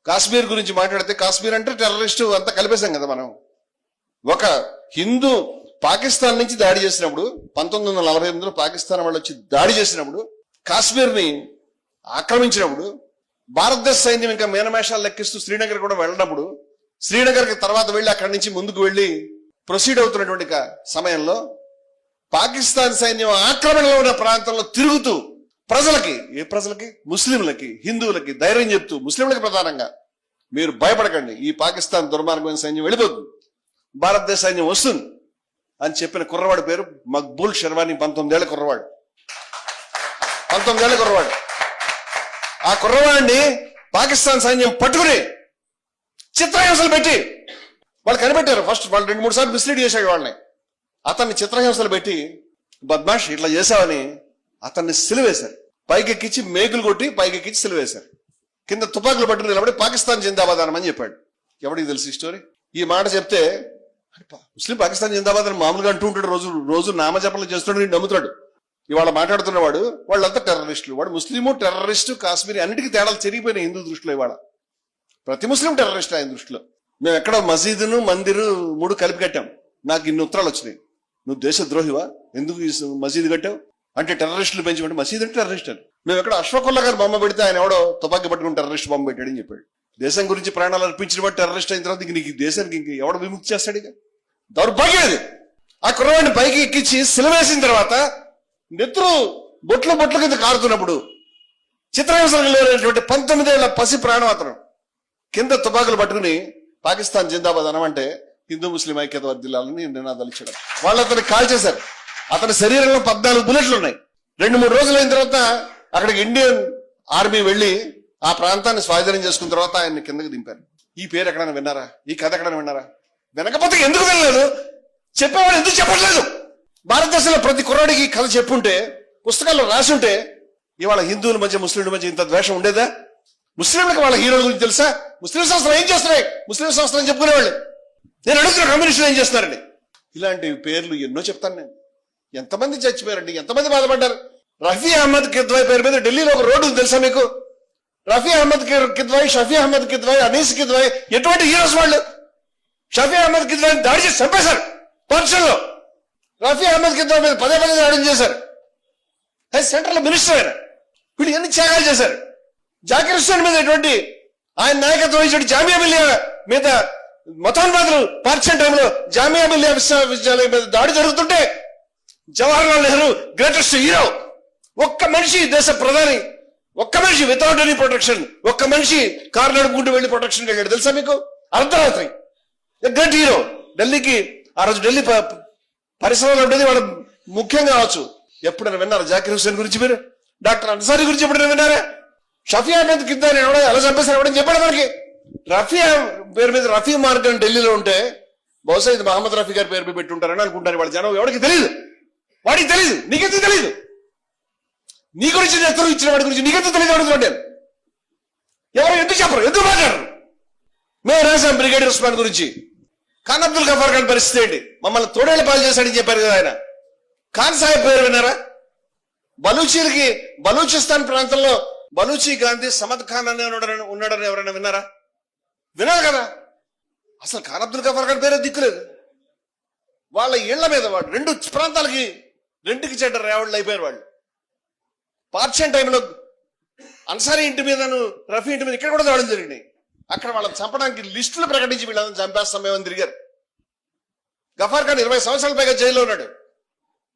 కాశ్మీర్ గురించి మాట్లాడితే కాశ్మీర్ అంటే టెర్రరిస్టు అంతా కలిపేశాం కదా మనం. ఒక హిందూ పాకిస్తాన్ నుంచి దాడి చేసినప్పుడు 1948లో పాకిస్తాన్ వాళ్ళు వచ్చి దాడి చేసినప్పుడు, కాశ్మీర్ని ఆక్రమించినప్పుడు, భారతదేశ సైన్యం ఇంకా మీనమేషాలు లెక్కిస్తూ శ్రీనగర్ కూడా వెళ్ళినప్పుడు, శ్రీనగర్కి తర్వాత వెళ్ళి అక్కడి నుంచి ముందుకు వెళ్ళి ప్రొసీడ్ అవుతున్నటువంటి సమయంలో పాకిస్తాన్ సైన్యం ఆక్రమణలో ఉన్న ప్రాంతంలో తిరుగుతూ ప్రజలకి ముస్లింలకి హిందువులకి ధైర్యం చెప్తూ, ముస్లింలకి ప్రధానంగా, మీరు భయపడకండి, ఈ పాకిస్తాన్ దుర్మార్గమైన సైన్యం వెళ్ళిపోతుంది, భారతదేశ సైన్యం వస్తుంది అని చెప్పిన కుర్రవాడి పేరు మక్బూల్ షెర్వానీ. 19 ఏళ్ల కుర్రవాడు. ఆ కుర్రవాడిని పాకిస్తాన్ సైన్యం పట్టుకుని చిత్రహింసలు పెట్టి వాళ్ళు కనిపెట్టారు. ఫస్ట్ వాళ్ళు 2-3 సార్లు మిస్లీడ్ చేశాడు వాళ్ళని. అతన్ని చిత్రహింసలు పెట్టి, బద్మాష్ ఇట్లా చేశావని అతన్ని సిలువేశారు. పైకెక్కించి మేకులు కొట్టి పైకెక్కించి సిలువేశారు. కింద తుపాకులు పట్టుకుని నిలబడి పాకిస్తాన్ జిందాబాద్ అని చెప్పాడు. ఎవరికి తెలుసు ఈ స్టోరీ? ఈ మాట చెప్తే ముస్లిం పాకిస్తాన్ జిందాబాద్ అని మామూలుగా అంటూ ఉంటాడు, రోజు నామజపలు చేస్తున్నాడు, నమ్ముతాడు. ఇవాళ మాట్లాడుతున్నవాడు వాళ్ళంతా టెర్రరిస్టులు, వాడు ముస్లిము టెర్రరిస్టు కాశ్మీరీ అన్నిటికీ తేడాలు చెరిగిపోయినాయి హిందూ దృష్టిలో. ఇవాళ ప్రతి ముస్లిం టెర్రరిస్ట్ ఆయన దృష్టిలో. మేము ఎక్కడ మసీదును మందిరు 3 కలిపి కట్టాం. నాకు ఇన్ని ఉత్తరాలు వచ్చినాయి, నువ్వు దేశద్రోహివా, ఎందుకు ఈ మసీదు కట్టావు అంటే టెర్రరిస్టులు పెంచమంటే మసీదు అంటే టెర్రరిస్ట్ అని. మేము ఎక్కడ అష్ఫకుల్లా గారు బొమ్మ పెడితే ఆయన ఎవడో తుపాకీ పట్టుకుని టెర్రరిస్ట్ బొమ్మ పెట్టాడని చెప్పాడు. దేశం గురించి ప్రాణాలు అర్పించిన వాడు టెర్రరిస్ట్ అయిన తర్వాత నీకు దేశానికి ఇంక ఎవడ విముక్తి చేస్తాడు? ఇక దౌర్భాగ్యం ఇది. ఆ కుర్రవాడిని పైకి ఎక్కించి సిలవేసిన తర్వాత నెత్తురు బొట్లు కింద కారుతున్నప్పుడు చిత్రహింసలు లేనటువంటి 19 ఏళ్ల పసి ప్రాణం అతను కింద తుపాకులు పట్టుకుని పాకిస్తాన్ జిందాబాద్ అనమంటే హిందూ ముస్లిం ఐక్యత వర్ధిల్లాలని నినాదాలు ఇచ్చాడు. వాళ్ళు అతన్ని కాల్ చేశారు. అతని శరీరంలో 14 బుల్లెట్లు ఉన్నాయి. 2-3 రోజులు అయిన తర్వాత అక్కడికి ఇండియన్ ఆర్మీ వెళ్లి ఆ ప్రాంతాన్ని స్వాధీనం చేసుకున్న తర్వాత ఆయన్ని కిందకి దింపారు. ఈ పేరు ఎక్కడైనా విన్నారా? ఈ కథ ఎక్కడైనా విన్నారా? వెనకపోతే ఎందుకు వెళ్ళలేదు? చెప్పేవాడు ఎందుకు చెప్పట్లేదు? భారతదేశంలో ప్రతి కుర్రాడికి కథ చెప్పుంటే, పుస్తకాల్లో రాసి ఉంటే ఇవాళ హిందువుల మధ్య ముస్లింల మధ్య ఇంత ద్వేషం ఉండేదా? ముస్లింలకు వాళ్ళ హీరోల గురించి తెలుసా? ముస్లిం సంస్థలు ఏం చేస్తున్నాయి? ముస్లిం సంస్థలు అని చెప్పుకునేవాళ్ళు. నేను అడుగుతున్నా, కమ్యూనిస్టులు ఏం చేస్తున్నారండి? ఇలాంటి పేర్లు ఎన్నో చెప్తాను నేను. ఎంతమంది చచ్చిపోయారండి, ఎంతమంది బాధపడ్డారు. రఫీ అహ్మద్ కిద్వాయ్ పేరు మీద ఢిల్లీలో ఒక రోడ్డు ఉంది తెలుసా మీకు? రఫీ అహ్మద్ కిద్వాయ్, షఫీ అహ్మద్ కిద్వాయ్, అనీస్ కిద్వాయ్, ఎటువంటి హీరోస్ వాళ్ళు. షఫీ అహ్మద్ కిద్వాయ్ దాడి చేసి చంపేశారు పర్షన్లో. రఫీ అహ్మద్ కిద్వాయ్ మీద పదే దాడి చేశారు. అది సెంట్రల్ మినిస్టర్ ఆయన. వీళ్ళు ఎన్ని త్యాగాలు చేశారు. జాకిర్ హుస్సేన్ మీద ఎటువంటి ఆయన నాయకత్వం వహించిన జామియా మిలియా మీద మతోన్మాదులు పార్చిన టైంలో జామియా మిలియా విశ్వవిద్యాలయం మీద దాడి జరుగుతుంటే జవహర్లాల్ నెహ్రూ గ్రేటెస్ట్ హీరో, ఒక్క మనిషి దేశ ప్రధాని, ఒక్క మనిషి వితౌట్ ఎనీ ప్రొటెక్షన్, ఒక్క మనిషి కారు నడుపుకుంటూ వెళ్ళి ప్రొటెక్షన్ వెళ్ళాడు తెలుసా మీకు? అర్ధరాత్రి. Great hero. ఢిల్లీకి ఆ రోజు ఢిల్లీ పరిశ్రమలో ఉండేది వాడు ముఖ్యం కావచ్చు. ఎప్పుడైనా విన్నారా జాకిర్ హుస్సేన్ గురించి? మీరు డాక్టర్ అన్సారీ గురించి ఎప్పుడైనా విన్నారా? షఫీ అహ్మద్ కిద్వాయ్ ఎవడో ఎలా చంపేశారు ఎవడని చెప్పాడు మనకి. రఫీ పేరు మీద రఫీ మార్గం ఢిల్లీలో ఉంటే బహుశా ఇది మహమ్మద్ రఫీ గారి పేరు మీద పెట్టుంటారని అనుకుంటారు వాళ్ళ జనం. ఎవరికి తెలియదు, వాడికి తెలియదు, నీకెందుకు తెలియదు? నీ గురించి ఎత్తు ఇచ్చిన వాడి గురించి నీకెందుకు తెలియదు అడుగుతున్నాను నేను. ఎవరు ఎందుకు చెప్పరు, ఎందుకు మాట్లాడరు? మేము రాసాం బ్రిగేడియర్ ఉస్మాన్ గురించి. ఖాన్ అబ్దుల్ గఫార్ ఖాన్ పరిస్థితి ఏంటి? మమ్మల్ని తోడేళ్ల పాలు చేశాడని చెప్పారు కదా ఆయన. ఖాన్ సాహెబ్ పేరు విన్నారా? బలూచిస్తాన్ ప్రాంతంలో బలూచి గాంధీ సమద్ ఖాన్ అనే ఉన్నాడని ఎవరైనా విన్నారా? విన్నారు కదా. అసలు ఖాన్ అబ్దుల్ గఫార్ ఖాన్ పేరే దిక్కులేదు. వాళ్ళ ఇళ్ల మీద వాడు 2 ప్రాంతాలకి రెండుకి చెడ్డ రేవళ్ళు అయిపోయారు వాళ్ళు. పార్షన్ టైంలో అన్సారీ ఇంటి మీదను రఫీ ఇంటి మీద ఇక్కడ కూడా దాడులు జరిగినాయి. అక్కడ వాళ్ళని చంపడానికి లిస్టులు ప్రకటించి వీళ్ళని చంపేస్తాం మేమని తిరిగారు. గఫార్ ఖాన్ 20 సంవత్సరాల పైగా జైల్లో ఉన్నాడు.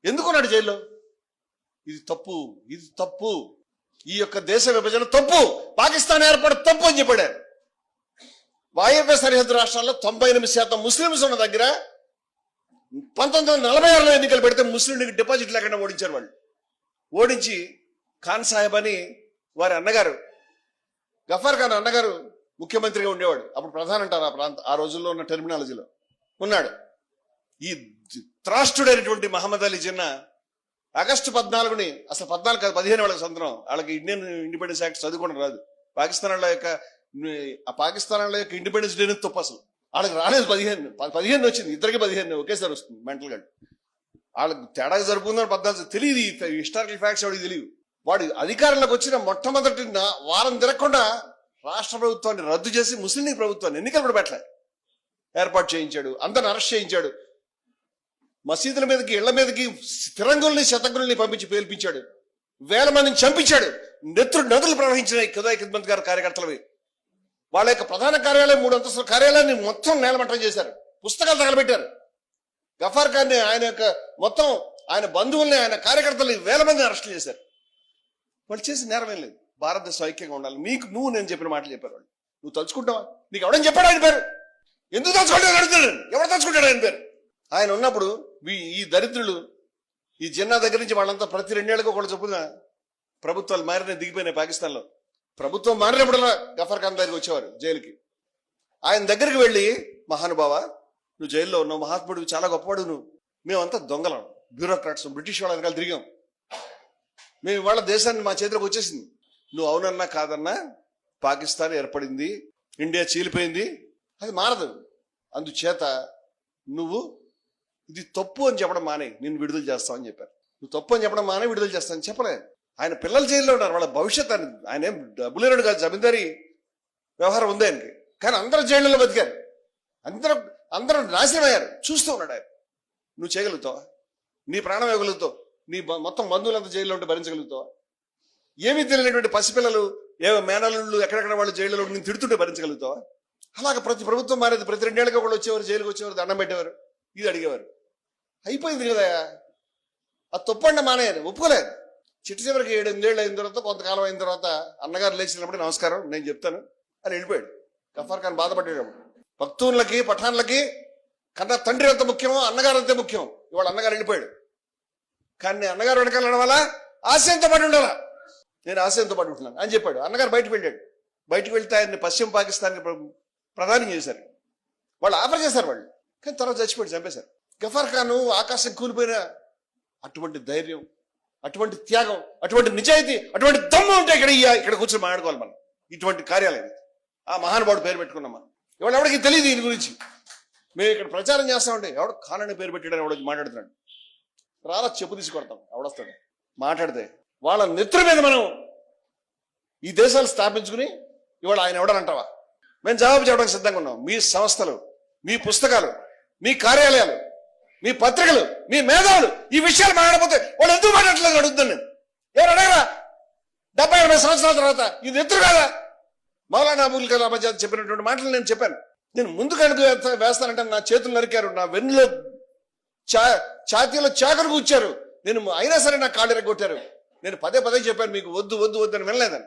ఎందుకున్నాడు జైల్లో? ఇది తప్పు, ఈ యొక్క దేశ విభజన తప్పు, పాకిస్తాన్ ఏర్పడ తప్పు అని చెప్పాడు. వాయవ్య సరిహద్దు రాష్ట్రాల్లో 98% ముస్లింస్ ఉన్న దగ్గర 1946లో ఎన్నికలు పెడితే ముస్లింలకు డిపాజిట్ లేకుండా ఓడించారు వాళ్ళు. ఓడించి ఖాన్ సాహెబ్ అని వారి అన్నగారు, గఫార్ ఖాన్ అన్నగారు ముఖ్యమంత్రిగా ఉండేవాడు. అప్పుడు ప్రధాని అంటారు ఆ రోజుల్లో ఉన్న టెర్మినాలజీలో ఉన్నాడు. ఈ త్రాష్టుడైనటువంటి మహమ్మద్ అలీ జిన్నా ఆగస్టు 14ని, అసలు 14 కాదు 15 వాళ్ళకి స్వతంత్రం. వాళ్ళకి ఇండియన్ ఇండిపెండెన్స్ యాక్ట్ చదువుకోవడం రాదు. పాకిస్తాన్ వాళ్ళ యొక్క ఇండిపెండెన్స్ డే తప్పు. అసలు వాళ్ళకి రాలేదు. 15 వచ్చింది, ఇద్దరికి 15 ఒకేసారి వస్తుంది. మెంటల్ గా వాళ్ళకి తేడాగా జరుపుకుందని 14 తెలియదు. హిస్టారికల్ ఫ్యాక్ట్స్ వాడికి తెలియదు. వాడు అధికారంలోకి వచ్చిన మొట్టమొదటి వారం తిరగకుండా రాష్ట్ర ప్రభుత్వాన్ని రద్దు చేసి ముస్లిం లీగ్ ప్రభుత్వాన్ని ఎన్నికలు కూడా పెట్టలే ఏర్పాటు చేయించాడు. అందరిని అరెస్ట్ చేయించాడు. మసీదుల మీదకి ఇళ్ల మీదకి ఫిరంగుల్ని శతగుల్ని పంపించి పేల్పించాడు. వేల మందిని చంపించాడు. నదులు ప్రవహించినాయి ఖుదాయి ఖిద్మత్ గారి కార్యకర్తలవి. వాళ్ళ యొక్క ప్రధాన కార్యాలయం 3 అంతస్తుల కార్యాలయాన్ని మొత్తం నేలమట్టం చేశారు. పుస్తకాలు తగలబెట్టారు. గఫార్ ఖాన్ని ఆయన యొక్క మొత్తం ఆయన బంధువుల్ని ఆయన కార్యకర్తల్ని వేల మందిని అరెస్ట్ చేశారు. వాళ్ళు చేసి నేరం ఏం లేదు. భారతదేశం ఐక్యంగా ఉండాలి. నువ్వు నేను చెప్పిన మాటలు చెప్పారు వాళ్ళు. నువ్వు తలుచుకుంటావా? నీకు ఎవడని చెప్పాడు ఆయన పేరు? ఎందుకు తలుచుకుంటాడు అడుగుతాడు. ఎవరు తలుచుకుంటాడు ఆయన పేరు? ఆయన ఉన్నప్పుడు ఈ దరిద్రులు ఈ జిన్నా దగ్గర నుంచి వాళ్ళంతా ప్రతి 2 ఏళ్ళకి ఒకళ్ళు చొప్పున ప్రభుత్వాలు మారిన దిగిపోయినాయి. పాకిస్తాన్లో ప్రభుత్వం మారినప్పుడల్లా గఫార్ ఖాన్ దగ్గరికి వచ్చేవారు జైలుకి. ఆయన దగ్గరికి వెళ్ళి, మహానుభావ నువ్వు జైల్లో ఉన్నావు, మహాత్ముడు, చాలా గొప్పవాడు నువ్వు, మేమంతా దొంగలం, బ్యూరోక్రాట్స్, బ్రిటిష్ వాళ్ళ వెనకాల తిరిగాం, మేము ఇవాళ దేశాన్ని మా చేతిలోకి వచ్చేసింది. నువ్వు అవునన్నా కాదన్నా పాకిస్తాన్ ఏర్పడింది, ఇండియా చీలిపోయింది, అది మారదు. అందుచేత నువ్వు ఇది తప్పు అని చెప్పడం మానే, నేను విడుదల చేస్తామని చెప్పారు. నువ్వు తప్పు అని చెప్పడం మానే విడుదల చేస్తానని చెప్పలేదు. ఆయన పిల్లలు జైల్లో ఉన్నారు. వాళ్ళ భవిష్యత్ ఆయన ఏం డబ్బులేనాడు కాదు, జమీందారీ వ్యవహారం ఉంది ఆయనకి. కానీ అందరూ జైళ్ళలో బతికారు. అందరూ నాశనం అయ్యారు. చూస్తూ ఉన్నాడు ఆయన. నువ్వు చేయగలుగుతావా? నీ ప్రాణం ఇవ్వగలుగుతావు? నీ మొత్తం బంధువులంతా జైల్లో ఉంటే భరించగలుగుతావా? ఏమీ తెలియనటువంటి పసిపిల్లలు, మేనల్లుళ్ళు ఎక్కడెక్కడ వాళ్ళు జైల్లో నేను తిడుతుంటే భరించగలుగుతావా? అలాగ ప్రతి ప్రభుత్వం మారేది. ప్రతి 2 ఏళ్ళకి ఒకళ్ళు వచ్చేవారు, జైలుకి వచ్చేవారు, దండం పెట్టేవారు, ఇది అడిగేవారు. అయిపోయింది కదా. ఆ తప్పండి మానేయాలి, ఒప్పుకోలేదు. చివరికి 7-8 ఏళ్ళు అయిన తర్వాత, కొంతకాలం అయిన తర్వాత అన్నగారు లేచినప్పుడు నమస్కారం నేను చెప్తాను అని వెళ్ళిపోయాడు. గఫార్ ఖాన్ బాధపడ్డాడు. పఖ్తూన్లకి పఠాన్లకి కన్నా తండ్రి ఎంత ముఖ్యమో అన్నగారు అంతే ముఖ్యం. ఇవాళ అన్నగారు వెళ్ళిపోయాడు. కానీ అన్నగారు వెనకాల నడవాలా, ఆశయంతో పాటు ఉండాలా. నేను ఆశయంతో పాటు ఉంటున్నాను అని చెప్పాడు. అన్నగారు బయటకు వెళ్ళాడు. బయటకు వెళ్తే ఆయన్ని పశ్చిమ పాకిస్తాన్ ప్రధాని చేశారు. వాళ్ళు ఆఫర్ చేశారు వాళ్ళు. కానీ తర్వాత చచ్చిపోయాడు, చంపేశారు. గఫార్ ఖాన్ ఆకాశం కూలిపోయిన అటువంటి ధైర్యం, అటువంటి త్యాగం, అటువంటి నిజాయితీ, అటువంటి దమ్ము ఉంటే ఇక్కడ కూర్చొని మాట్లాడుకోవాలి మనం. ఇటువంటి కార్యాలయం ఆ మహానుభావుడు పేరు పెట్టుకున్నాం మనం. ఇవాళ ఎవరికి తెలియదు దీని గురించి. మేము ఇక్కడ ప్రచారం చేస్తామంటే ఎవడు ఖాన్ అనే పేరు పెట్టాడని ఎవడో మాట్లాడుతున్నాడు. రాలా చెప్పు తీసుకొడతాం ఎవడొస్తాడు మాట్లాడితే. వాళ్ళ నెత్తుల మీద మనం ఈ దేశాలు స్థాపించుకుని ఇవాళ ఆయన ఎవడనంటావా? మేము జవాబు చెప్పడానికి సిద్ధంగా ఉన్నాం. మీ సంస్థలు, మీ పుస్తకాలు, మీ కార్యాలయాలు, మీ పత్రికలు, మీ మేధావులు ఈ విషయాలు మాట్లాడకపోతే వాళ్ళు ఎందుకు మాట్లాడలేదు అడుగుతాను నేను. ఎవరు అడగరా? 70-80 సంవత్సరాల తర్వాత ఇది ఎత్తురు కాదా? మౌలానా అబుల్ కలాం ఆజాద్ చెప్పినటువంటి మాటలు నేను చెప్పాను. నేను ముందుకు వేస్తానంటే నా చేతులు నరికారు, నా వెన్నులో ఛాతీలో చాకరు కూర్చారు. నేను అయినా సరే నా కాళ్ళు ఎరగొట్టారు. నేను పదే చెప్పాను మీకు వద్దు అని వినలేదని.